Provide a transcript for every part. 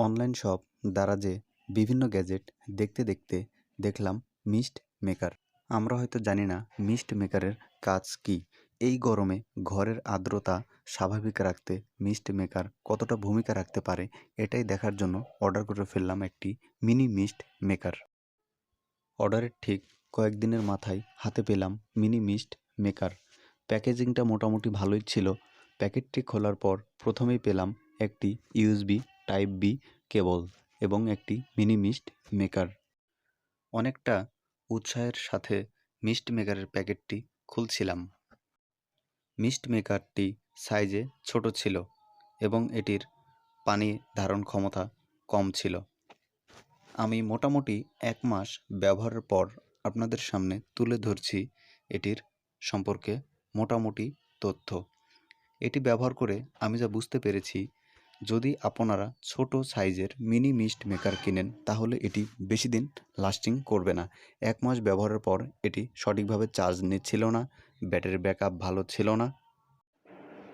Online shop দারাজে বিভিন্ন gadget দেখতে দেখতে দেখলাম মিস্ট মেকার। আমরা হয়তো জানি না মিস্ট মেকারের কাজ কী। এই গরমে ঘরের আর্দ্রতা স্বাভাবিক রাখতে মিস্ট মেকার কতটা ভূমিকা রাখতে পারে এটাই দেখার জন্য অর্ডার করে ফেললাম একটি মিনি মিস্ট মেকার। অর্ডারের ঠিক কয়েকদিনের মাথায় হাতে পেলাম মিনি মিস্ট মেকার। প্যাকেজিংটা মোটামুটি ভালোই ছিল। প্যাকেটটি খোলার পর প্রথমেই পেলাম একটি ইউএসবি টাইপ বি কেবল এবং একটি মিনি মিস্ট মেকার। অনেকটা উৎসাহের সাথে মিস্ট মেকারের প্যাকেটটি খুলছিলাম। মিস্ট মেকারটি সাইজে ছোট ছিল এবং এটির পানি ধারণ ক্ষমতা কম ছিল। আমি মোটামুটি 1 মাস ব্যবহারের পর আপনাদের সামনে তুলে ধরছি এটির সম্পর্কে মোটামুটি তথ্য। এটি ব্যবহার করে আমি যা বুঝতে পেরেছি, যদি আপনারা ছোট সাইজের মিনি মিস্ট মেকার কিনেন তাহলে এটি বেশি দিন লাস্টিং করবে না। 1 মাস ব্যবহারের পর এটি সঠিকভাবে চার্জ নিচ্ছিল না, ব্যাটারি ব্যাকআপ ভালো ছিল না।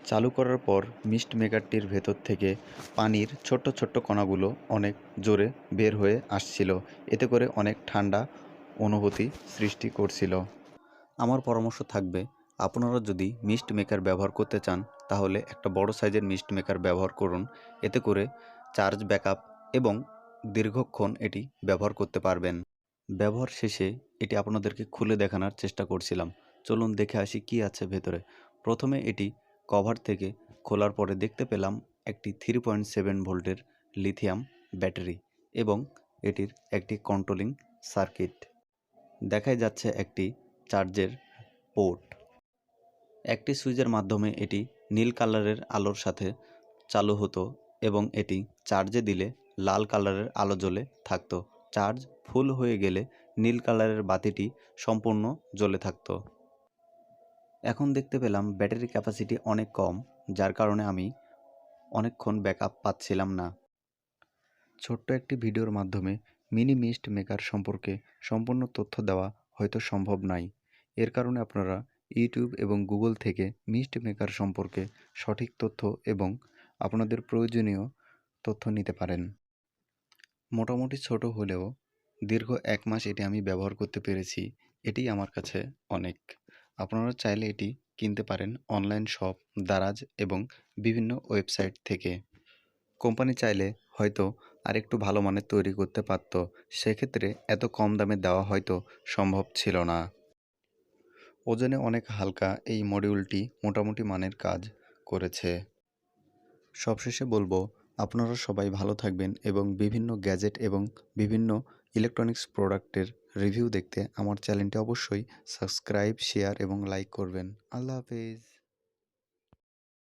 চালু করার পর মিস্ট মেকারটির ভেতর থেকে পানির ছোট্ট ছোট্ট কণাগুলো অনেক জোরে বের হয়ে আসছিল, এতে করে অনেক ঠান্ডা অনুভূতি সৃষ্টি করছিল। আমার পরামর্শ থাকবে, আপনারা যদি মিস্ট মেকার ব্যবহার করতে চান তাহলে একটা বড় সাইজের মিস্ট মেকার ব্যবহার করুন। এতে করে চার্জ ব্যাকআপ এবং দীর্ঘক্ষণ এটি ব্যবহার করতে পারবেন। ব্যবহার শেষে এটি আপনাদেরকে খুলে দেখানোর চেষ্টা করছিলাম। চলুন দেখে আসি কী আছে ভেতরে। প্রথমে এটি কভার থেকে খোলার পরে দেখতে পেলাম একটি 3.7 ভোল্টের লিথিয়াম ব্যাটারি এবং এটির একটি কন্ট্রোলিং সার্কিট। দেখাই যাচ্ছে একটি চার্জের পোর্ট। একটি সুইচের মাধ্যমে এটি নীল কালারের আলোর সাথে চালু হতো এবং এটি চার্জে দিলে লাল কালারের আলো জ্বলে থাকতো। চার্জ ফুল হয়ে গেলে নীল কালারের বাতিটি সম্পূর্ণ জ্বলে থাকতো। এখন দেখতে পেলাম ব্যাটারি ক্যাপাসিটি অনেক কম, যার কারণে আমি অনেকক্ষণ ব্যাকআপ পাচ্ছিলাম না। ছোট্ট একটি ভিডিওর মাধ্যমে মিনি মিস্ট মেকার সম্পর্কে সম্পূর্ণ তথ্য দেওয়া হয়তো সম্ভব নয়। এর কারণে আপনারা ইউটিউব এবং গুগল থেকে মিস্ট মেকার সম্পর্কে সঠিক তথ্য এবং আপনাদের প্রয়োজনীয় তথ্য নিতে পারেন। মোটামুটি ছোট হলেও দীর্ঘ 1 মাস এটি আমি ব্যবহার করতে পেরেছি, এটি আমার কাছে অনেক। আপনারা চাইলে এটি কিনতে পারেন অনলাইন শপ দারাজ এবং বিভিন্ন ওয়েবসাইট থেকে। কোম্পানি চাইলে হয়তো আরেকটু ভালো মানের তৈরি করতে পারত, সেক্ষেত্রে এত কম দামে দেওয়া হয়তো সম্ভব ছিল না। ওজনে অনেক হালকা এই মডিউলটি মোটামুটি মানের কাজ করেছে। সবশেষে বলবো, আপনারা সবাই ভালো থাকবেন এবং বিভিন্ন গ্যাজেট এবং বিভিন্ন ইলেকট্রনিক্স প্রোডাক্টের রিভিউ দেখতে আমার চ্যানেলটি অবশ্যই সাবস্ক্রাইব, শেয়ার এবং লাইক করবেন। আল্লাহ হাফেজ।